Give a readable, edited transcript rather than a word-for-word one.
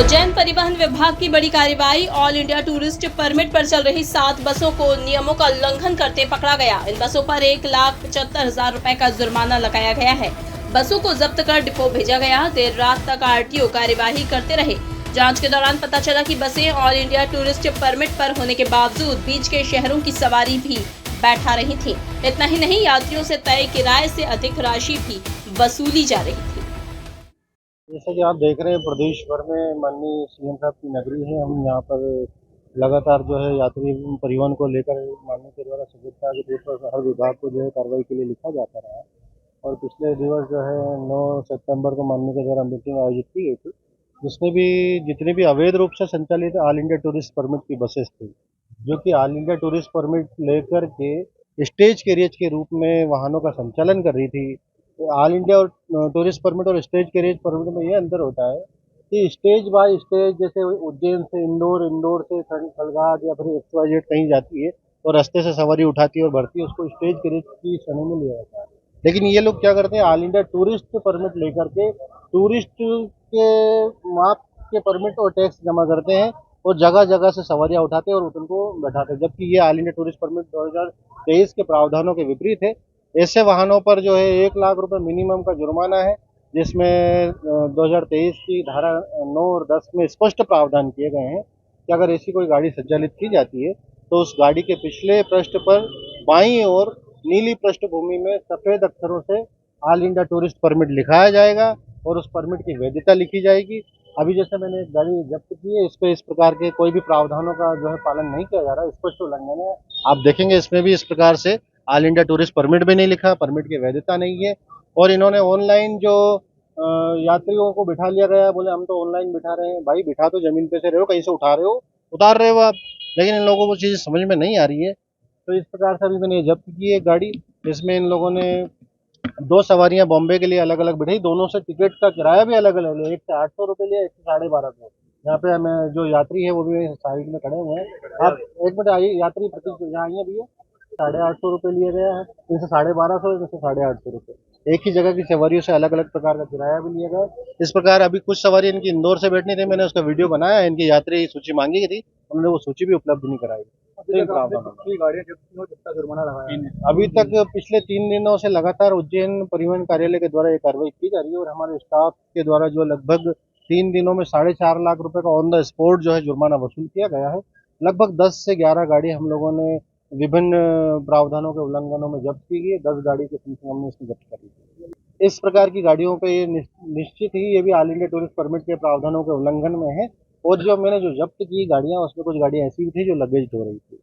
उज्जैन परिवहन विभाग की बड़ी कार्रवाई। ऑल इंडिया टूरिस्ट परमिट पर चल रही 7 बसों को नियमों का उल्लंघन करते पकड़ा गया। इन बसों पर 1,75,000 रुपए का जुर्माना लगाया गया है। बसों को जब्त कर डिपो भेजा गया। देर रात तक आरटीओ कार्यवाही करते रहे। जांच के दौरान पता चला कि बसें ऑल इंडिया टूरिस्ट परमिट पर होने के बावजूद बीच के शहरों की सवारी भी बैठा रही थी। इतना ही नहीं, यात्रियों से तय किराए से अधिक राशि भी वसूली जा रही थी। जैसा कि आप देख रहे हैं, प्रदेश भर में माननीय सीएम साहब की नगरी है। हम यहाँ पर लगातार जो है यात्री परिवहन को लेकर माननीय के द्वारा सजगता के तौर पर हर विभाग को जो है कार्रवाई के लिए लिखा जाता रहा है। और पिछले दिवस जो है 9 सितंबर को माननीय के द्वारा मीटिंग आयोजित की गई थी, जिसमें भी जितने भी अवैध रूप से संचालित ऑल इंडिया टूरिस्ट परमिट की बसेस थी, जो कि ऑल इंडिया टूरिस्ट परमिट लेकर के स्टेज कैरियज के रूप में वाहनों का संचालन कर रही थी। ऑल इंडिया और टूरिस्ट परमिट और स्टेज कैरियज परमिट में ये अंतर होता है कि स्टेज बाय स्टेज, जैसे उज्जैन से इंदौर, इंदौर से खलघाट या फिर XYZ कहीं जाती है और रास्ते से सवारी उठाती है और भरती है, उसको स्टेज कैरियज की श्रेणी में लिया जाता है। लेकिन ये लोग क्या करते हैं, ऑल इंडिया टूरिस्ट परमिट लेकर के टूरिस्ट के माप के परमिट और टैक्स जमा करते हैं और जगह जगह से सवारियां उठाते हैं और उनको बैठाते हैं, जबकि ये ऑल इंडिया टूरिस्ट परमिट 2023 के प्रावधानों के विपरीत है। ऐसे वाहनों पर जो है 1,00,000 रुपए मिनिमम का जुर्माना है, जिसमें 2023 की धारा 9 और 10 में स्पष्ट प्रावधान किए गए हैं कि अगर ऐसी कोई गाड़ी संचालित की जाती है तो उस गाड़ी के पिछले पृष्ठ पर बाईं ओर नीली पृष्ठभूमि में सफेद अक्षरों से ऑल इंडिया टूरिस्ट परमिट लिखाया जाएगा और उस परमिट की वैधता लिखी जाएगी। अभी जैसे मैंने एक गाड़ी जब्त की है, इस पे इस प्रकार के कोई भी प्रावधानों का जो है पालन नहीं किया जा रहा, स्पष्ट उल्लंघन है। आप देखेंगे इसमें भी इस प्रकार से ऑल इंडिया टूरिस्ट परमिट भी नहीं लिखा, परमिट की वैधता नहीं है। और इन्होंने ऑनलाइन जो यात्रियों को बिठा लिया गया, बोले हम तो ऑनलाइन बिठा रहे हैं। भाई बिठा तो जमीन पे से रहे हो, कहीं से उठा रहे हो, उतार रहे हो आप, लेकिन इन लोगों को चीज़ समझ में नहीं आ रही है। तो इस प्रकार से अभी मैंने जब्त की है गाड़ी। इसमें इन लोगों ने 2 सवारियां बॉम्बे के लिए अलग अलग बिठाई, दोनों से टिकट का किराया भी अलग अलग लिया। एक से 800 रुपये लिया, एक से 1250। यहाँ पे हमें जो यात्री है वो भी साइड में खड़े हुए हैं। आप एक मिनट आइए, यात्री प्रति यहाँ आइए भैया। 850 रुपये लिए गए हैं, इनसे 1250, इनसे 850 रुपये। एक ही जगह की सवारियों से अलग अलग प्रकार का किराया भी लिया गया। इस प्रकार अभी कुछ सवारी इनकी इंदौर से बैठनी थी, मैंने उसका वीडियो बनाया, इनकी यात्री सूची मांगी गई थी, उन्होंने वो सूची भी उपलब्ध नहीं कराई। अभी तक पिछले 3 दिनों से लगातार उज्जैन परिवहन कार्यालय के द्वारा ये कार्रवाई की जा रही है और हमारे स्टाफ के द्वारा जो लगभग 3 दिनों में 4.5 लाख रुपए का ऑन द स्पॉट जो है जुर्माना वसूल किया गया है। लगभग 10 से 11 गाड़ी हम लोगों ने विभिन्न प्रावधानों के उल्लंघनों में जब्त की गई। 10 गाड़ी के संख्या हमने इसमें जब्त करी थी। इस प्रकार की गाड़ियों पे ये निश्चित ही ये भी ऑल इंडिया टूरिस्ट परमिट के प्रावधानों के उल्लंघन में है। और जो मैंने जो जब्त की गाड़ियां, उसमें कुछ गाड़ियां ऐसी भी थी जो लगेज ढो रही थी।